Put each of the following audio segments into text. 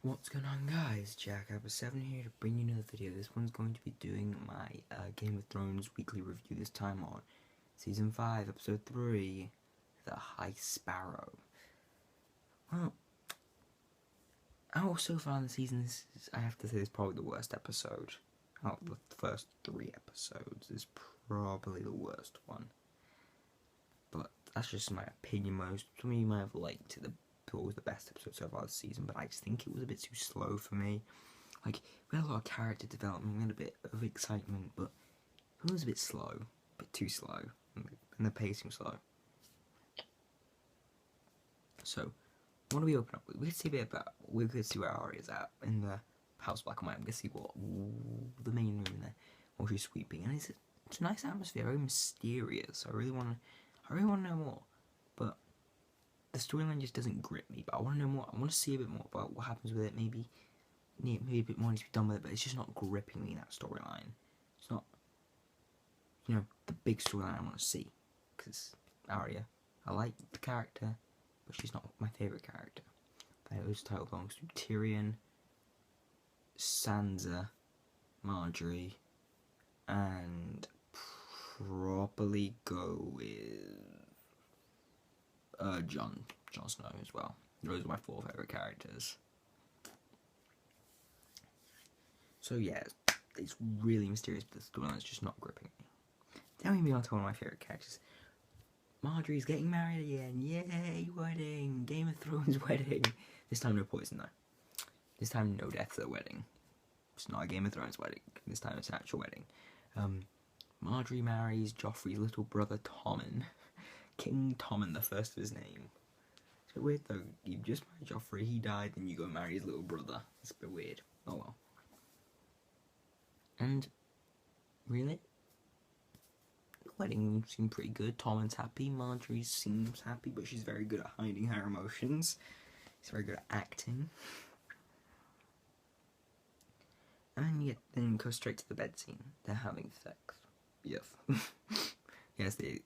What's going on, guys? Jack Episode 7 here to bring you another video. This one's going to be doing my Game of Thrones weekly review, this time on Season 5, Episode 3, The High Sparrow. Well, so far in the season, I have to say, this is probably the worst episode. Out of the first 3 episodes, is probably the worst one. But that's just my opinion. Some of you might have liked it. Thought it was the best episode so far this season, but I just think it was a bit too slow for me. Like, we had a lot of character development, we had a bit of excitement, but it was a bit slow, a bit too slow, and the pacing was slow. So, what do we open up with? We could see a bit about, we could see where Arya's at in the House Black and White. We could see what the main room in there, while she's sweeping, and it's a nice atmosphere, very mysterious. I really want to know more, but the storyline just doesn't grip me. But I want to know more. I want to see a bit more about what happens with it. Maybe a bit more needs to be done with it, but it's just not gripping me, that storyline. It's not, the big storyline I want to see. Because Arya, I like the character, but she's not my favourite character. This title belongs to Tyrion, Sansa, Marjorie, and probably go with Jon Snow as well. Those are my 4 favourite characters. So yeah, it's really mysterious, but the storyline's just not gripping me. Then we move on to one of my favourite characters. Marjorie's getting married again. Yay, wedding! Game of Thrones wedding. This time no poison though. This time no death at the wedding. It's not a Game of Thrones wedding. This time it's an actual wedding. Marjorie marries Joffrey's little brother Tommen. King Tommen, the first of his name. It's a bit weird though. You just married Joffrey, he died, then you go marry his little brother. It's a bit weird. Oh well. And really, the wedding seemed pretty good. Tommen's happy. Marjorie seems happy, but she's very good at hiding her emotions. She's very good at acting. And then go straight to the bed scene. They're having sex. Yes. Yes, they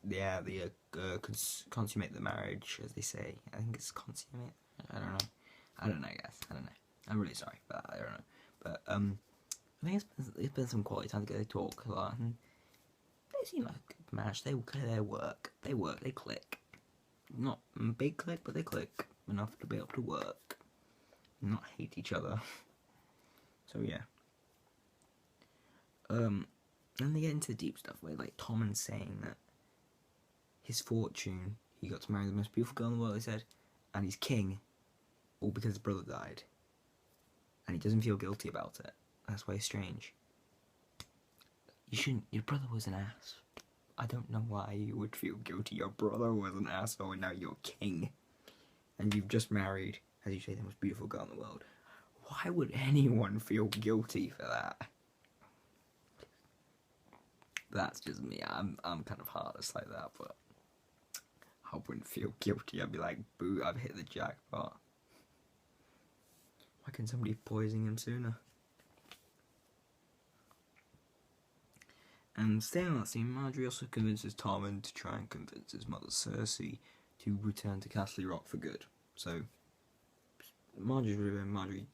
consummate the marriage, as they say. I think it's consummate. I don't know, guys. I don't know. I'm really sorry, but I don't know. But I think it's been some quality time together. They talk a lot, and they seem like a good match. They work. They click. Not a big click, but they click enough to be able to work, and not hate each other. So yeah. Then they get into the deep stuff where, like, Tommen's saying that his fortune, he got to marry the most beautiful girl in the world, he said, and he's king, all because his brother died. And he doesn't feel guilty about it. That's why it's strange. You shouldn't, your brother was an ass. I don't know why you would feel guilty. Your brother was an asshole and now you're king. And you've just married, as you say, the most beautiful girl in the world. Why would anyone feel guilty for that? That's just me. I'm kind of heartless like that, but I wouldn't feel guilty. I'd be like, boo, I've hit the jackpot. Why can't somebody poison him sooner? And staying on that scene, Marjorie also convinces Tommen to try and convince his mother Cersei to return to Castle Rock for good. So Marjorie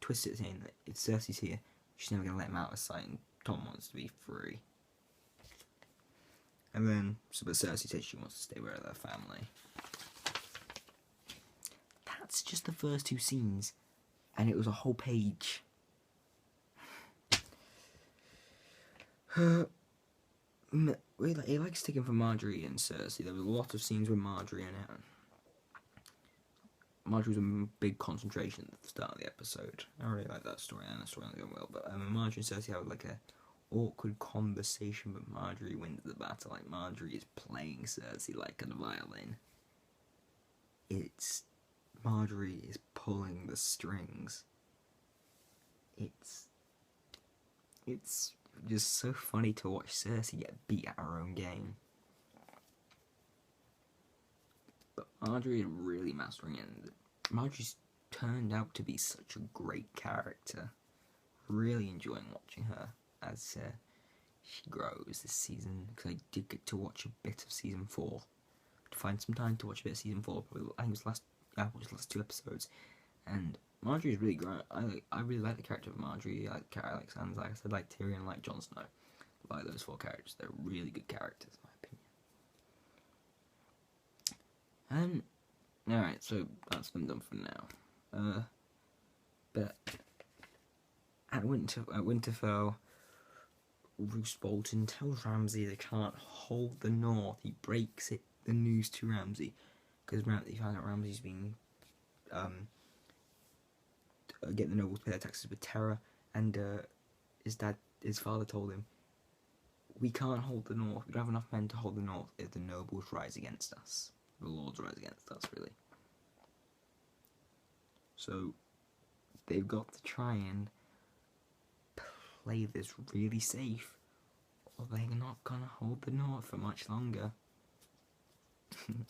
twists it, saying that if Cersei's here, she's never going to let him out of sight, and Tom wants to be free. And then, but Cersei says she wants to stay with her family. That's just the first 2 scenes, and it was a whole page. He likes sticking for Marjorie and Cersei. There was a lot of scenes with Marjorie in it. Marjorie was a big concentration at the start of the episode. I really like that story, and the storyline's going well. But Marjorie and Cersei have like a awkward conversation, but Marjorie wins the battle. Like, Marjorie is playing Cersei like a violin. Marjorie is pulling the strings. It's just so funny to watch Cersei get beat at her own game. But Marjorie is really mastering it, and Marjorie's turned out to be such a great character. Really enjoying watching her as she grows this season, because I did get to watch a bit of season 4. To find some time to watch a bit of season 4, probably, I think it was I watched the last 2 episodes, and Marjorie's really great. I really like the character of Marjorie. I like the character. I like Sansa. Like I said, like Tyrion, like Jon Snow. I like those 4 characters. They're really good characters, in my opinion. Alright, so that's been done for now. But at Winterfell, Roose Bolton tells Ramsay they can't hold the North. He breaks the news to Ramsay because he found out Ramsay's been getting the nobles to pay their taxes with terror, and his father told him, "We can't hold the North. We don't have enough men to hold the North if the nobles rise against us. The lords rise against us, really." So they've got to try and play this really safe, or they're not gonna hold the North for much longer. And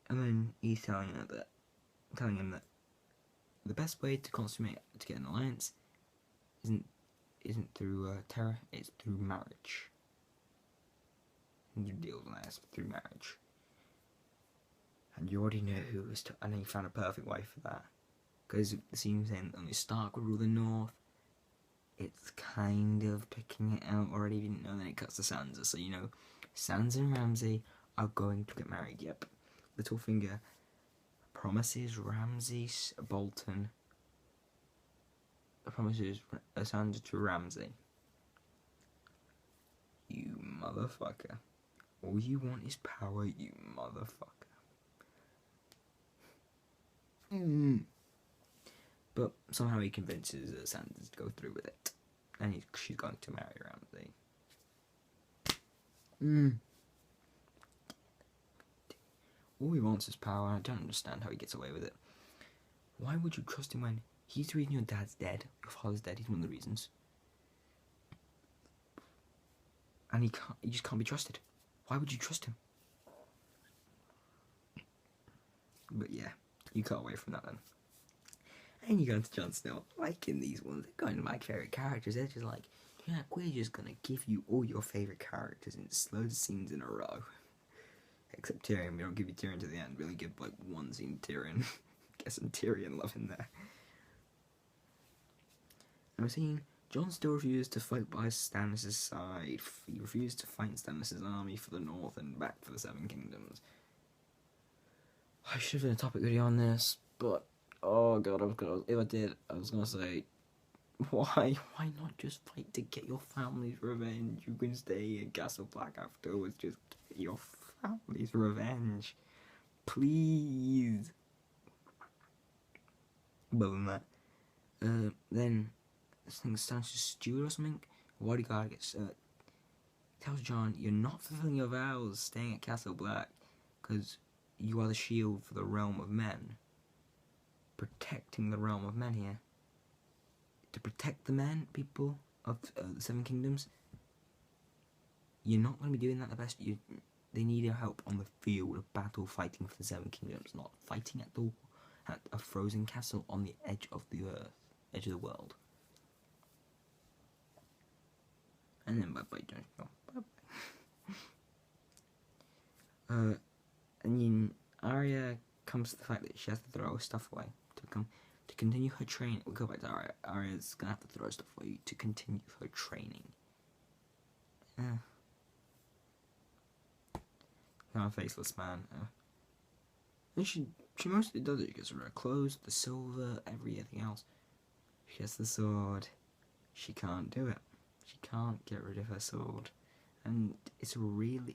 then he's telling him that the best way to get an alliance isn't through terror, it's through marriage. And you deal with alliance through marriage. And you already know and he found a perfect wife for that. Because it seems then only Stark would rule the North. It's kind of picking it out already, you didn't know, then it cuts to Sansa. So you know, Sansa and Ramsay are going to get married, yep. Littlefinger promises Bolton Sansa to Ramsay. You motherfucker. All you want is power, you motherfucker. But somehow he convinces Sansa to go through with it. And she's going to marry Ramsay. All he wants is power, and I don't understand how he gets away with it. Why would you trust him when he's the reason your dad's dead, your father's dead, he's one of the reasons. And he just can't be trusted. Why would you trust him? But yeah, you cut away from that then. And you go into Jon Snow, like in these ones, they're going to my favourite characters, they're just like, yeah, we're just gonna give you all your favourite characters in loads of scenes in a row. Except Tyrion, we don't give you Tyrion to the end, we only give like one scene Tyrion. Get some Tyrion love in there. And we're seeing Jon still refuses to fight by Stannis' side. He refused to fight Stannis' army for the North and back for the Seven Kingdoms. I should have done a topic video on this, but oh god, if I did, I was gonna say, why not just fight to get your family's revenge? You can stay in Castle Black afterwards, just get your family's revenge, please. But than that, then this thing stands to steward or something. Bodyguard gets tells Jon, you're not fulfilling your vows staying at Castle Black because you are the shield for the realm of men. Protecting the realm of men here. To protect the men, people of the Seven Kingdoms, you're not going to be doing that the best. They need your help on the field of battle, fighting for the Seven Kingdoms, not fighting at a frozen castle on the edge of the earth, edge of the world. And then bye-bye, Jon Snow. Bye-bye. And then Arya comes to the fact that she has to throw her stuff away to continue her training. We'll go back to Arya. Arya's gonna have to throw stuff away to continue her training. I'm a faceless man. And she mostly does it. She gets her clothes, the silver, everything else. She has the sword. She can't do it. She can't get rid of her sword. And so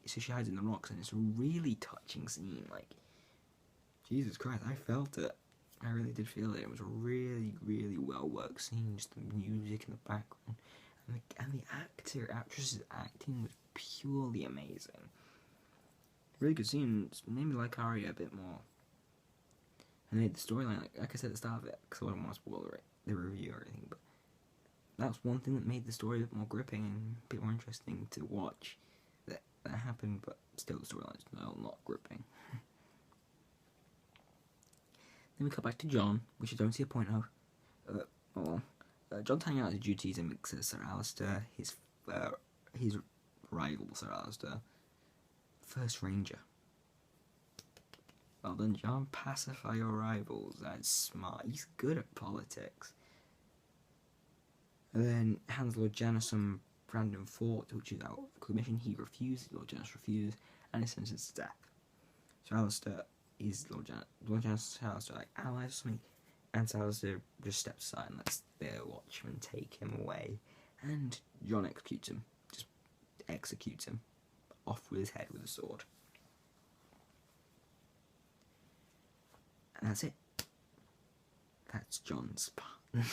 she hides in the rocks, and it's a really touching scene. Like, Jesus Christ, I felt it. I really did feel it. It was a really, really well worked scene. Just the music in the background, and the actress's acting was purely amazing. Really good scene. It made me like Arya a bit more. And made the storyline, like I said at the start of it, because I don't want to spoil the review or anything, but that's one thing that made the story a bit more gripping and a bit more interesting to watch. That happened, but still the storyline's not gripping. Then we cut back to Jon, which I don't see a point of. Jon's hanging out his duties and makes Sir Alistair, his rival Sir Alistair, First Ranger. Well done, John. Pacify your rivals. That's smart. He's good at politics. And then hands Lord Janus some random fort, which is out of commission. He refuses. Lord Janus refuses, and is sentenced to death. So Alistair is Lord Janus. Lord Janus and Alistair are like allies or something, and so Alistair just steps aside and lets their watchman take him away. And John executes him. Just executes him. Off with his head with a sword. And that's it. That's John's part.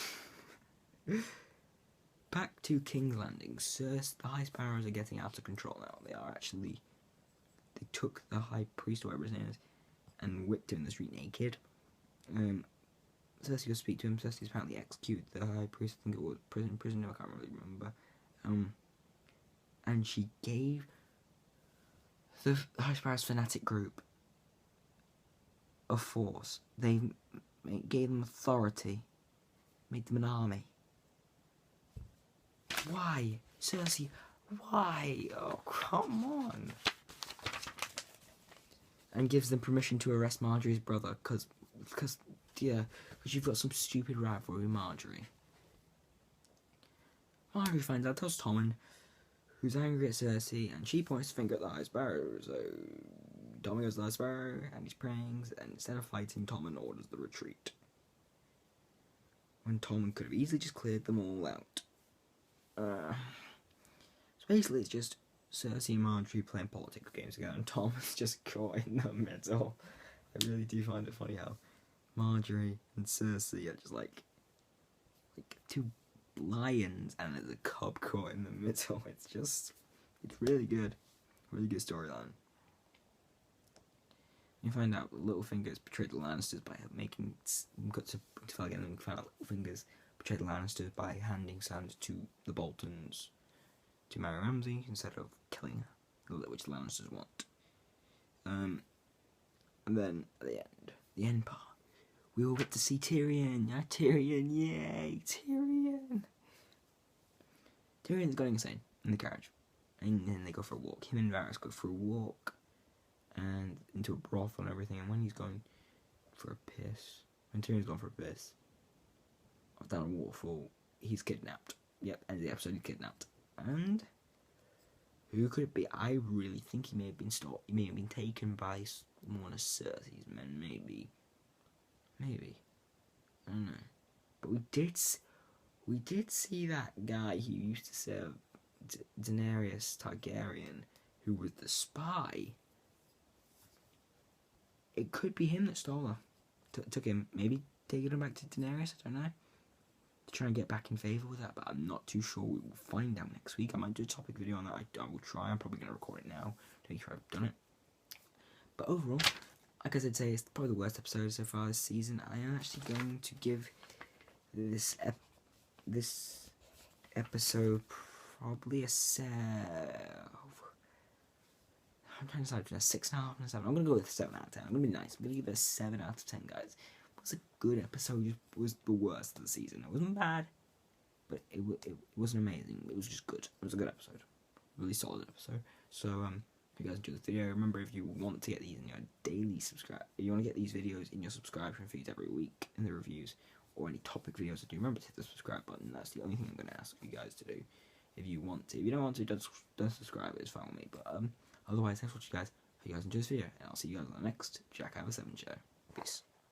Back to King's Landing. Cersei, the High Sparrows are getting out of control now. They took the High Priest, or whatever his name is, and whipped him in the street naked. Cersei goes to speak to him. Cersei's apparently executed the High Priest. I think it was prisoner, I can't really remember. And she gave the High Sparrows fanatic group a force. They gave them authority, made them an army. Why? Cersei, why? Oh, come on. And gives them permission to arrest Marjorie's brother, because you've got some stupid rivalry with Marjorie. Marjorie finds out, tells Tommen, who's angry at Cersei, and she points the finger at the High Sparrow, so Tommen goes to the High Sparrow, and he's praying, and instead of fighting, Tommen orders the retreat. When Tommen could have easily just cleared them all out. So basically it's just Cersei and Marjorie playing politics games together, and Tommen's just caught in the middle. I really do find it funny how Marjorie and Cersei are just like two lions and there's a cub caught in the middle. It's really good. Really good storyline. You find out Littlefinger's betrayed the Lannisters by making got to again and find out Littlefinger's betrayed the Lannisters by handing Sansa to the Boltons to marry Ramsay instead of killing her, which the Lannisters want. And then at the end part, we all get to see Tyrion. Yeah, Tyrion, yay, Tyrion. Tyrion's going insane in the carriage, and then they go for a walk. Him and Varys go for a walk, and into a brothel and everything. And when he's going for a piss, when Tyrion's going for a piss, down a waterfall, he's kidnapped. Yep, end of the episode, he's kidnapped. And who could it be? I really think he may have been stopped. He may have been taken by one of Cersei's men, maybe. I don't know. But we did see that guy who used to serve Daenerys Targaryen, who was the spy. It could be him that stole her. Took him, maybe taking him back to Daenerys, I don't know. To try and get back in favour with that, but I'm not too sure. We will find out next week. I might do a topic video on that. I will try. I'm probably going to record it now to make sure I've done it. But overall, like I said, it's probably the worst episode so far this season. I am actually going to give this episode probably I'm trying to decide between a 6.5 and a 7. I'm going to go with a 7 out of 10. I'm going to be nice. I'm going to give it a 7 out of 10, guys. It was a good episode. It was the worst of the season. It wasn't bad, but it wasn't amazing. It was just good. It was a good episode. Really solid episode. So, if you guys enjoyed the video, remember, if you want to get these in your daily if you want to get these videos in your subscription feeds every week in the reviews, or any topic videos I do, remember to hit the subscribe button. That's the only thing I'm going to ask you guys to do. If you want to. If you don't want to, don't subscribe. It's fine with me. But otherwise, thanks for watching, guys. Hope you guys enjoyed this video, and I'll see you guys on the next Jack Have a 7 show. Peace.